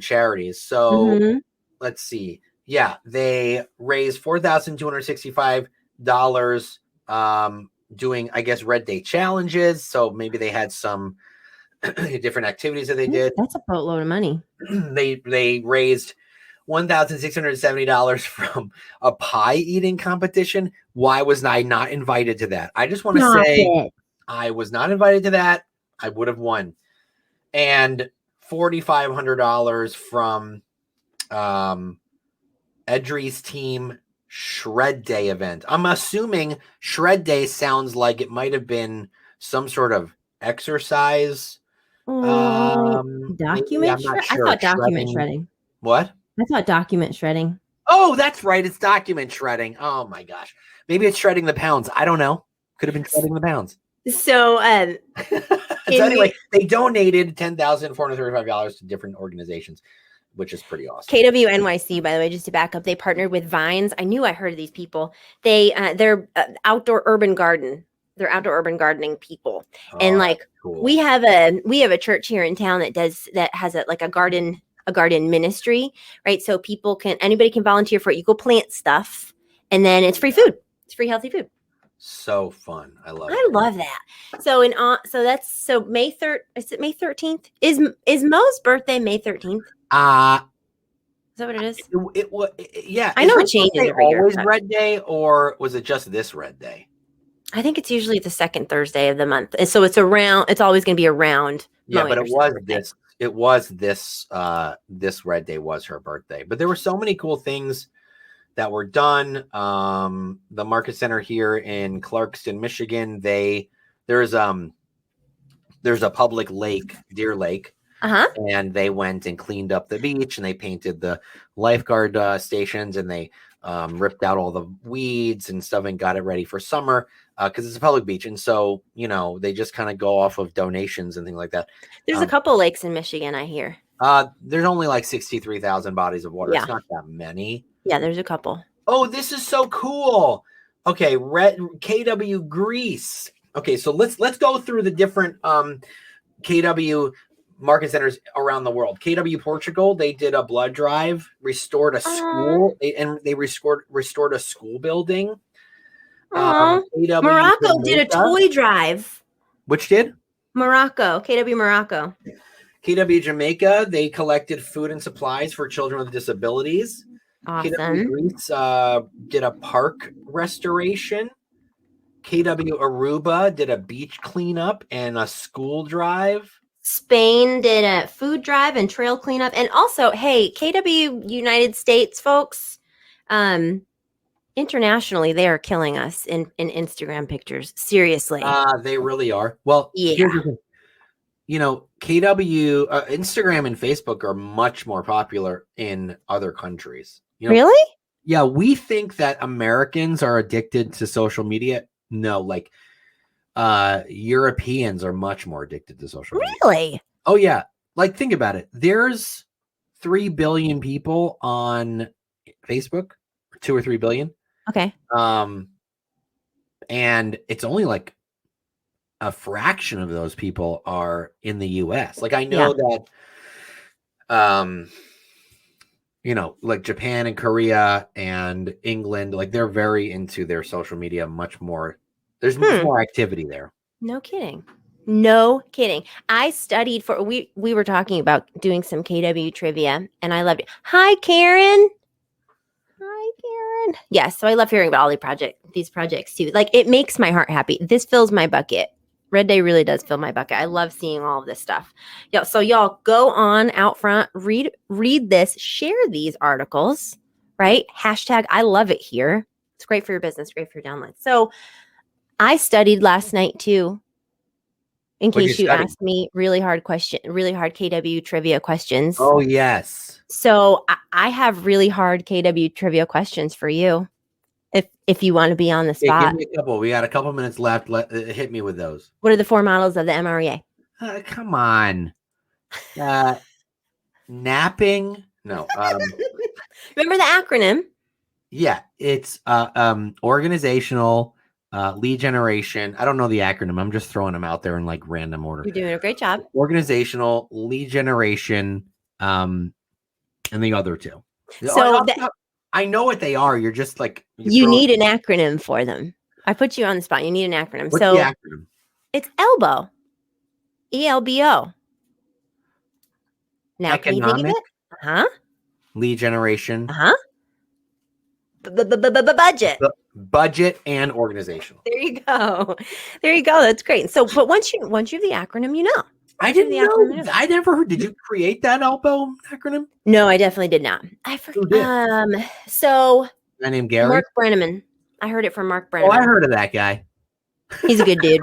Speaker 1: charities. So let's see. Yeah, they raised $4,265 doing, I guess, Red Day challenges. So maybe they had some different activities that they did.
Speaker 2: That's a boatload of money.
Speaker 1: They raised $1,670 from a pie eating competition. Why was I not invited to that? I just want to say I was not invited to that. I would have won. And $4,500 from Edry's team Shred Day event. I'm assuming Shred Day sounds like it might have been some sort of exercise.
Speaker 2: Document shredding? I thought document shredding.
Speaker 1: What?
Speaker 2: I thought document shredding.
Speaker 1: Oh, that's right. It's document shredding. Oh my gosh. Maybe it's shredding the pounds. I don't know. Could have been shredding the pounds.
Speaker 2: So,
Speaker 1: so anyway, they donated $10,435 to different organizations, which is pretty awesome.
Speaker 2: KW NYC, by the way, just to back up, they partnered with Vines. I knew I heard of these people. They're outdoor urban garden. They're outdoor urban gardening people. And cool. we have a church here in town that has a garden ministry, right? So anybody can volunteer for it. You go plant stuff and then it's free food. It's free healthy food.
Speaker 1: So fun. I love
Speaker 2: that. So so May 3rd, is it May 13th? Is Mo's birthday May 13th? Is that what it is?
Speaker 1: Yeah.
Speaker 2: I know it changes every year.
Speaker 1: Always Red Day, or was it just this Red Day?
Speaker 2: I think it's usually the second Thursday of the month. And so it's always going to be around.
Speaker 1: Yeah, but it was this Red Day was her birthday. But there were so many cool things that were done. The market center here in Clarkston, Michigan, there's a public lake, Deer Lake. And they went and cleaned up the beach, and they painted the lifeguard stations, and they ripped out all the weeds and stuff and got it ready for summer because it's a public beach. And so, they just kind of go off of donations and things like that.
Speaker 2: There's a couple lakes in Michigan, I hear.
Speaker 1: There's only like 63,000 bodies of water.
Speaker 2: Yeah.
Speaker 1: It's not that many.
Speaker 2: Yeah, there's a couple.
Speaker 1: Oh, this is so cool. Okay, KW Greece. Okay, so let's go through the different KW market centers around the world. KW Portugal, they did a blood drive, restored a school, and they restored a school building.
Speaker 2: KW Morocco Jamaica, did a toy drive.
Speaker 1: Which did?
Speaker 2: Morocco, KW Morocco.
Speaker 1: KW Jamaica, they collected food and supplies for children with disabilities.
Speaker 2: Awesome.
Speaker 1: KW Greece did a park restoration. KW Aruba did a beach cleanup and a school drive.
Speaker 2: Spain did a food drive and trail cleanup. And also, hey, KW United States folks, internationally, they are killing us in Instagram pictures. Seriously.
Speaker 1: They really are. Well,
Speaker 2: yeah.
Speaker 1: KW, Instagram and Facebook are much more popular in other countries.
Speaker 2: Really?
Speaker 1: Yeah, we think that Americans are addicted to social media. No, like Europeans are much more addicted to social media.
Speaker 2: Really?
Speaker 1: Oh, yeah. Like, think about it. There's 3 billion people on Facebook, 2 or 3 billion.
Speaker 2: Okay.
Speaker 1: And it's only like a fraction of those people are in the US. Like, I know that, like Japan and Korea and England, like they're very into their social media much more. There's more activity there.
Speaker 2: No kidding. No kidding. I studied we were talking about doing some KW trivia and I loved it. Hi, Karen. Hi, Karen. Yes. So I love hearing about all these projects too. Like it makes my heart happy. This fills my bucket. Red Day really does fill my bucket. I love seeing all of this stuff. So y'all go on out front, read this, share these articles, right? Hashtag I love it here. It's great for your business, great for your downloads. So I studied last night too, in case you asked me really hard KW trivia questions.
Speaker 1: Oh, yes.
Speaker 2: So I have really hard KW trivia questions for you. If you want to be on the spot.
Speaker 1: Yeah, give me a couple. We got a couple minutes left. Hit me with those.
Speaker 2: What are the 4 models of the MREA?
Speaker 1: Come on. Napping? No.
Speaker 2: Remember the acronym?
Speaker 1: Yeah, it's organizational, lead generation. I don't know the acronym. I'm just throwing them out there in like random order.
Speaker 2: You're doing a great job.
Speaker 1: Organizational, lead generation, and the other two.
Speaker 2: So
Speaker 1: I know what they are. You're just like
Speaker 2: you need an acronym for them. I put you on the spot. You need an acronym.
Speaker 1: What's the acronym?
Speaker 2: It's ELBO. ELBO. Now,
Speaker 1: economic,
Speaker 2: can you think of it?
Speaker 1: Lead generation.
Speaker 2: Budget.
Speaker 1: Budget and organizational.
Speaker 2: There you go. That's great. So, but once you have the acronym, you know.
Speaker 1: I didn't know. I never heard. Did you create that ELBO acronym?
Speaker 2: No, I definitely did not. I forgot. So
Speaker 1: my name Gary.
Speaker 2: Mark Brenneman. I heard it from Mark Brenneman.
Speaker 1: Oh, I heard of that guy.
Speaker 2: He's a good dude.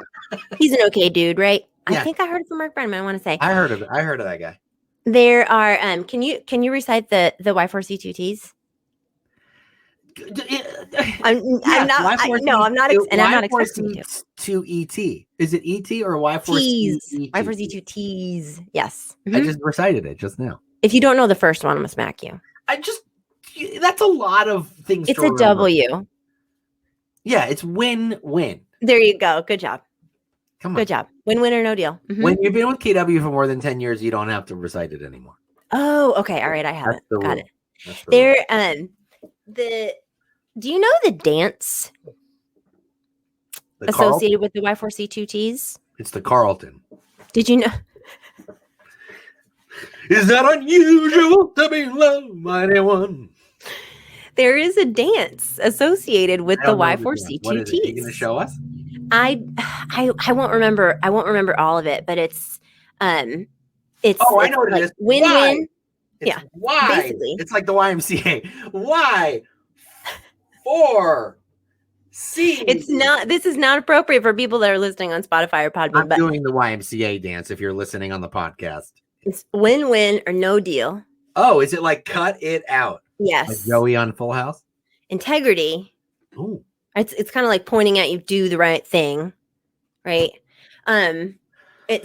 Speaker 2: He's an okay dude, right?
Speaker 1: Yeah.
Speaker 2: I think I heard it from Mark Brenneman. I want to say.
Speaker 1: I heard of that guy.
Speaker 2: There are. Can you recite the Y4C2Ts? I'm not expecting you
Speaker 1: to ET. Is it ET or Y4C?
Speaker 2: Y4C2Ts. Yes.
Speaker 1: I just recited it just now.
Speaker 2: If you don't know the first one, I'm gonna smack you.
Speaker 1: That's a lot of things.
Speaker 2: It's a W.
Speaker 1: Yeah, it's win-win.
Speaker 2: There you go. Good job.
Speaker 1: Come on.
Speaker 2: Good job. Win-win or no deal. Mm-hmm.
Speaker 1: When you've been with KW for more than 10 years, you don't have to recite it anymore.
Speaker 2: Oh, okay. All right. I have it. Got it. Do you know the dance associated with the Y4C2Ts?
Speaker 1: It's the Carlton.
Speaker 2: Did you know?
Speaker 1: Is that unusual to be loved by anyone?
Speaker 2: There is a dance associated with the Y4C2Ts.
Speaker 1: What is it? Are you going to show us?
Speaker 2: I won't remember. I won't remember all of it, but it's
Speaker 1: I know what it is.
Speaker 2: Win-win.
Speaker 1: Yeah. Why? Basically. It's like the YMCA. Why? For C.
Speaker 2: This is not appropriate for people that are listening on Spotify or Podbean.
Speaker 1: I'm doing the YMCA dance if you're listening on the podcast.
Speaker 2: It's win-win or no deal.
Speaker 1: Oh, is it like cut it out?
Speaker 2: Yes.
Speaker 1: Like Joey on Full House?
Speaker 2: Integrity.
Speaker 1: Ooh.
Speaker 2: It's kind of like pointing at you, do the right thing. Right.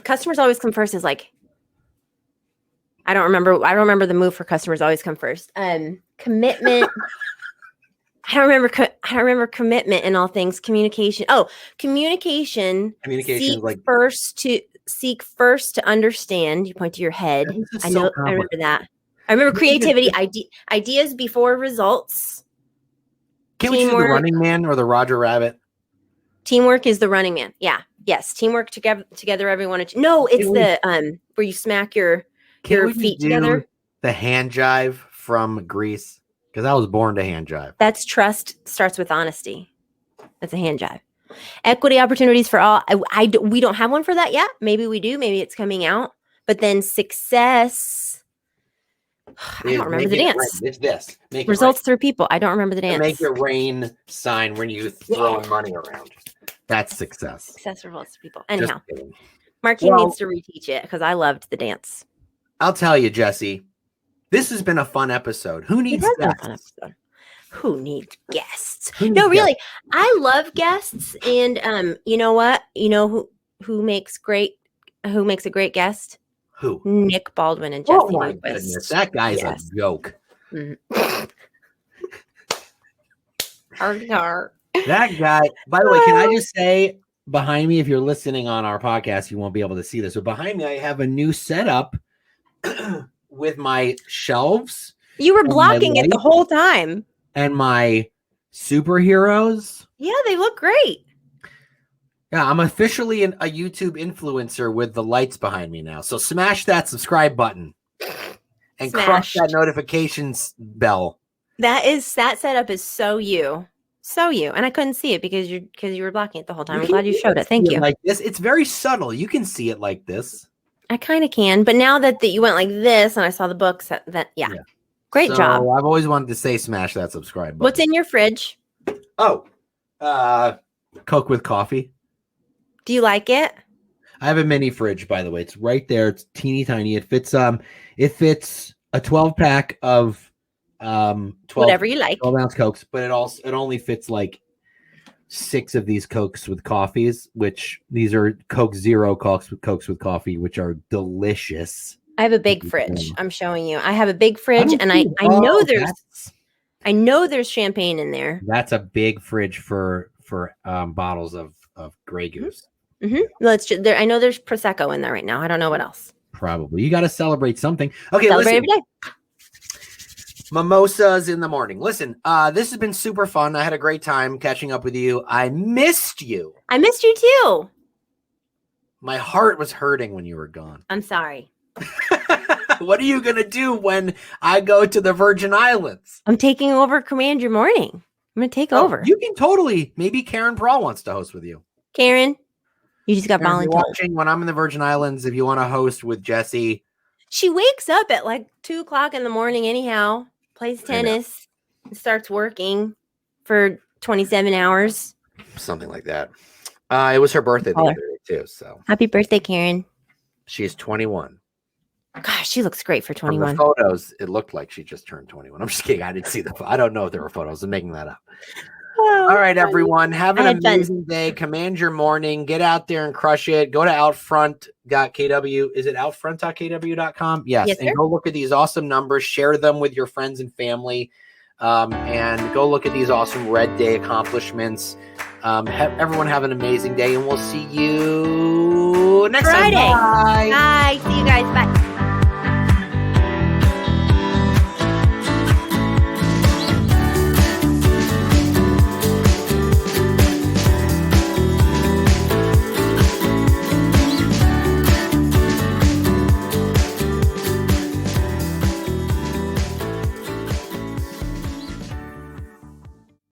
Speaker 2: Customers always come first as like, I don't remember the move for customers always come first. Commitment. I don't remember commitment in all things. Communication. Oh, communication.
Speaker 1: Communication
Speaker 2: Seek first to understand. You point to your head. I remember that. I remember creativity. Ideas before results.
Speaker 1: Can we choose the Running Man or the Roger Rabbit?
Speaker 2: Teamwork is the Running Man. Yeah. Yes. Teamwork together. Everyone. No, it's where you smack your feet together.
Speaker 1: The hand jive from Greece, because I was born to hand jive.
Speaker 2: That's trust starts with honesty. That's a hand jive. Equity opportunities for all. We don't have one for that yet. Maybe we do. Maybe it's coming out. But then success. I don't remember the dance.
Speaker 1: It's this.
Speaker 2: Results through people. I don't remember the dance.
Speaker 1: Make it rain sign when you throw money around. That's success.
Speaker 2: Success results to people. Anyhow, Marquis needs to reteach it because I loved the dance.
Speaker 1: I'll tell you, Jessie, this has been a fun episode. Who needs guests?
Speaker 2: Who needs guests? Really, I love guests, and you know what? You know who makes a great guest?
Speaker 1: Who?
Speaker 2: Nick Baldwin and Jessie Newquist.
Speaker 1: Goodness, that guy's a joke.
Speaker 2: Mm-hmm.
Speaker 1: That guy, by the way, can I just say, behind me, if you're listening on our podcast, you won't be able to see this, but behind me, I have a new setup with my shelves.
Speaker 2: You were blocking it the whole time.
Speaker 1: And my superheroes.
Speaker 2: Yeah, they look great.
Speaker 1: Yeah, I'm officially a YouTube influencer with the lights behind me now. So smash that subscribe button and crush that notifications bell.
Speaker 2: That setup is so you. And I couldn't see it because you were blocking it the whole time. I'm glad you showed it. Thank you.
Speaker 1: Like this, it's very subtle. You can see it like this.
Speaker 2: I kind of can, but now that you went like this and I saw the books, yeah. Great job.
Speaker 1: I've always wanted to say smash that subscribe button.
Speaker 2: What's in your fridge?
Speaker 1: Oh, Coke with coffee.
Speaker 2: Do you like it?
Speaker 1: I have a mini fridge, by the way. It's right there. It's teeny tiny. It fits a 12 pack of 12
Speaker 2: whatever you like.
Speaker 1: 12-ounce Cokes, but it only fits like 6 of these Cokes with coffees, which these are Coke Zero Cokes with coffee, which are delicious.
Speaker 2: I have a big fridge. I'm showing you. I have a big fridge, and I know there's champagne in there.
Speaker 1: That's a big fridge for bottles of Grey Goose.
Speaker 2: Mm-hmm. I know there's Prosecco in there right now. I don't know what else.
Speaker 1: Probably. You got to celebrate something. Okay,
Speaker 2: celebrate every day.
Speaker 1: Mimosas in the morning. Listen, this has been super fun. I had a great time catching up with you. I missed you.
Speaker 2: I missed you too.
Speaker 1: My heart was hurting when you were gone.
Speaker 2: I'm sorry.
Speaker 1: What are you going to do when I go to the Virgin Islands?
Speaker 2: I'm taking over Command Your Morning. I'm going to take over.
Speaker 1: You can totally. Maybe Karen Brawl wants to host with you.
Speaker 2: Karen, you just got volunteered.
Speaker 1: Watching when I'm in the Virgin Islands, if you want to host with Jessie.
Speaker 2: She wakes up at like 2:00 in the morning anyhow, plays tennis, and starts working for 27 hours.
Speaker 1: Something like that. It was her birthday the other day too. So
Speaker 2: happy birthday, Karen.
Speaker 1: She is 21.
Speaker 2: Gosh, she looks great for 21.
Speaker 1: From the photos, it looked like she just turned 21. I'm just kidding. I didn't see I don't know if there were photos. I'm making that up. All right, everyone. Have an amazing day. Command your morning. Get out there and crush it. Go to outfront.kw. Is it outfront.kw.com? Yes. And go look at these awesome numbers. Share them with your friends and family. And go look at these awesome Red Day accomplishments. Everyone have an amazing day, and we'll see you next
Speaker 2: Friday.
Speaker 1: time. Bye.
Speaker 2: Bye. See you guys. Bye.